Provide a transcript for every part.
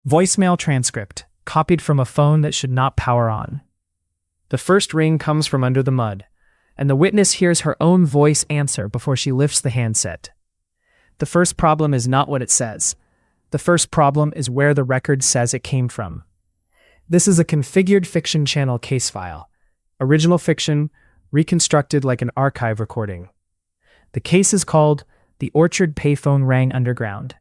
Voicemail transcript, copied from a phone that should not power on. The first ring comes from under the mud, and the witness hears her own voice answer before she lifts the handset. The first problem is not what it says. The first problem is where the record says it came from. This is a configured fiction channel case file. Original fiction, reconstructed like an archive recording. The case is called The Orchard Payphone Rang Underground.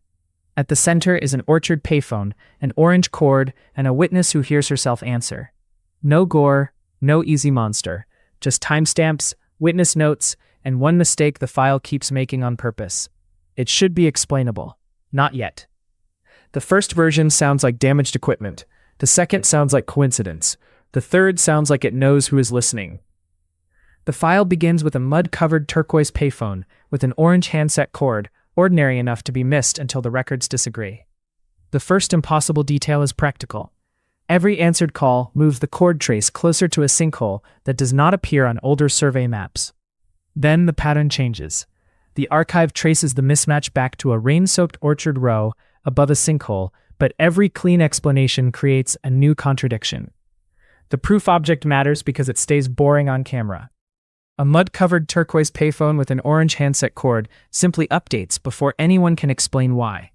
At the center is an Orchard payphone, an orange cord, and a witness who hears herself answer. No gore, no easy monster, just timestamps, witness notes, and one mistake the file keeps making on purpose. It should be explainable. Not yet. The first version sounds like damaged equipment. The second sounds like coincidence. The third sounds like it knows who is listening. The file begins with a mud-covered turquoise payphone with an orange handset cord, ordinary enough to be missed until the records disagree. The first impossible detail is practical. Every answered call moves the cord trace closer to a sinkhole that does not appear on older survey maps. Then the pattern changes. The archive traces the mismatch back to a rain-soaked orchard row above a sinkhole, but every clean explanation creates a new contradiction. The proof object matters because it stays boring on camera. A mud-covered turquoise payphone with an orange handset cord simply updates before anyone can explain why.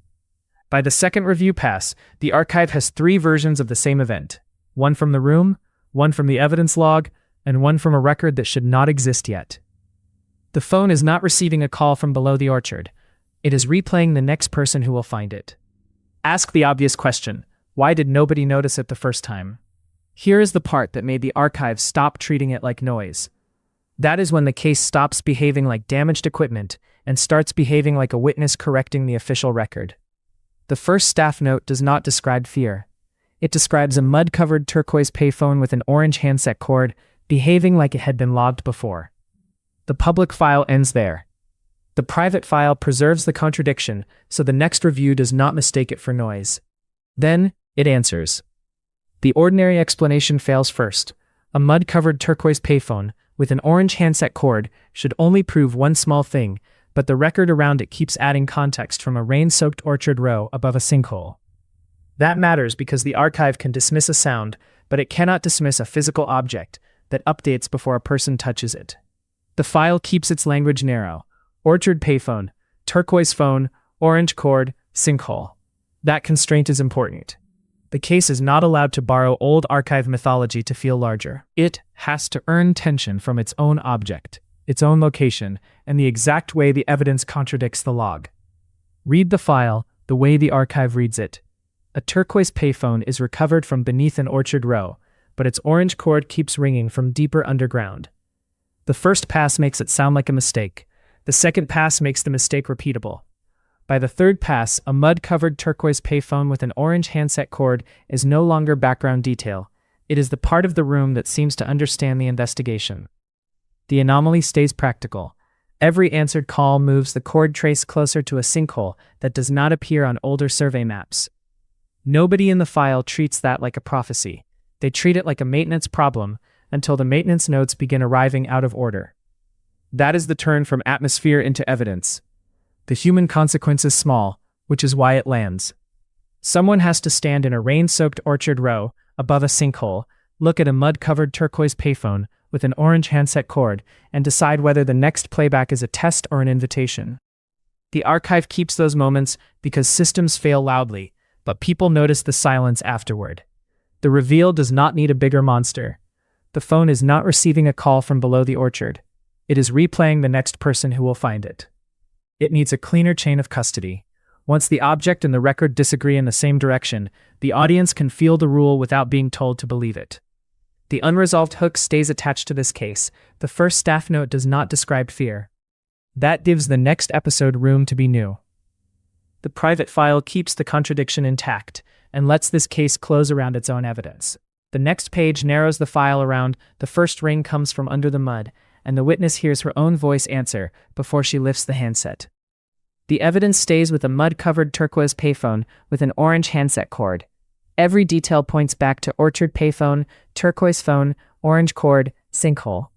By the second review pass, the archive has 3 versions of the same event. One from the room, one from the evidence log, and one from a record that should not exist yet. The phone is not receiving a call from below the orchard. It is replaying the next person who will find it. Ask the obvious question: why did nobody notice it the first time? Here is the part that made the archive stop treating it like noise. That is when the case stops behaving like damaged equipment and starts behaving like a witness correcting the official record. The first staff note does not describe fear. It describes a mud-covered turquoise payphone with an orange handset cord behaving like it had been logged before. The public file ends there. The private file preserves the contradiction so the next review does not mistake it for noise. Then, it answers. The ordinary explanation fails first. A mud-covered turquoise payphone with an orange handset cord should only prove one small thing, but the record around it keeps adding context from a rain-soaked orchard row above a sinkhole. That matters because the archive can dismiss a sound, but it cannot dismiss a physical object that updates before a person touches it. The file keeps its language narrow. Orchard payphone, turquoise phone, orange cord, sinkhole. That constraint is important. The case is not allowed to borrow old archive mythology to feel larger. It has to earn tension from its own object, its own location, and the exact way the evidence contradicts the log. Read the file the way the archive reads it. A turquoise payphone is recovered from beneath an orchard row, but its orange cord keeps ringing from deeper underground. The first pass makes it sound like a mistake. The second pass makes the mistake repeatable. By the third pass, a mud-covered turquoise payphone with an orange handset cord is no longer background detail. It is the part of the room that seems to understand the investigation. The anomaly stays practical. Every answered call moves the cord trace closer to a sinkhole that does not appear on older survey maps. Nobody in the file treats that like a prophecy. They treat it like a maintenance problem until the maintenance notes begin arriving out of order. That is the turn from atmosphere into evidence. The human consequence is small, which is why it lands. Someone has to stand in a rain-soaked orchard row above a sinkhole, look at a mud-covered turquoise payphone with an orange handset cord, and decide whether the next playback is a test or an invitation. The archive keeps those moments because systems fail loudly, but people notice the silence afterward. The reveal does not need a bigger monster. The phone is not receiving a call from below the orchard. It is replaying the next person who will find it. It needs a cleaner chain of custody. Once the object and the record disagree in the same direction, the audience can feel the rule without being told to believe it. The unresolved hook stays attached to this case. The first staff note does not describe fear. That gives the next episode room to be new. The private file keeps the contradiction intact and lets this case close around its own evidence. The next page narrows the file around the first ring comes from under the mud, and the witness hears her own voice answer before she lifts the handset. The evidence stays with a mud-covered turquoise payphone with an orange handset cord. Every detail points back to orchard payphone, turquoise phone, orange cord, sinkhole.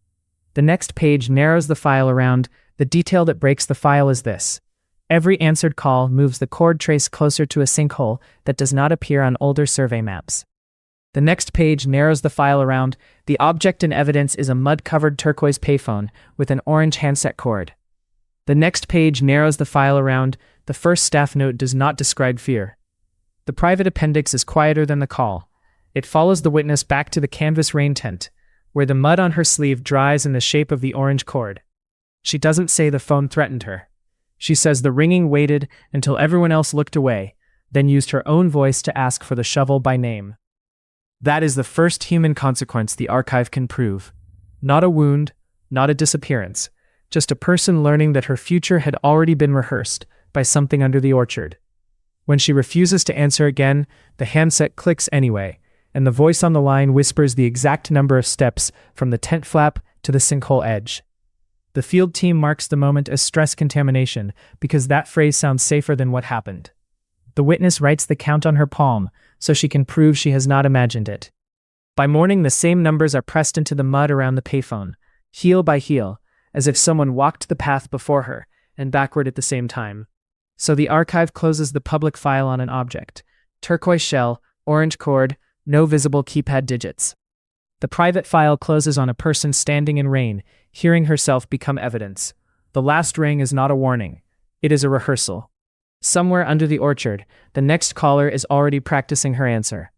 The next page narrows the file around. The detail that breaks the file is this. Every answered call moves the cord trace closer to a sinkhole that does not appear on older survey maps. The next page narrows the file around. The object in evidence is a mud-covered turquoise payphone with an orange handset cord. The next page narrows the file around. The first staff note does not describe fear. The private appendix is quieter than the call. It follows the witness back to the canvas rain tent, where the mud on her sleeve dries in the shape of the orange cord. She doesn't say the phone threatened her. She says the ringing waited until everyone else looked away, then used her own voice to ask for the shovel by name. That is the first human consequence the archive can prove. Not a wound, not a disappearance, just a person learning that her future had already been rehearsed by something under the orchard. When she refuses to answer again, the handset clicks anyway, and the voice on the line whispers the exact number of steps from the tent flap to the sinkhole edge. The field team marks the moment as stress contamination because that phrase sounds safer than what happened. The witness writes the count on her palm so she can prove she has not imagined it. By morning, the same numbers are pressed into the mud around the payphone, heel by heel, as if someone walked the path before her and backward at the same time. So the archive closes the public file on an object: turquoise shell, orange cord, no visible keypad digits. The private file closes on a person standing in rain, hearing herself become evidence. The last ring is not a warning. It is a rehearsal. Somewhere under the orchard, the next caller is already practicing her answer.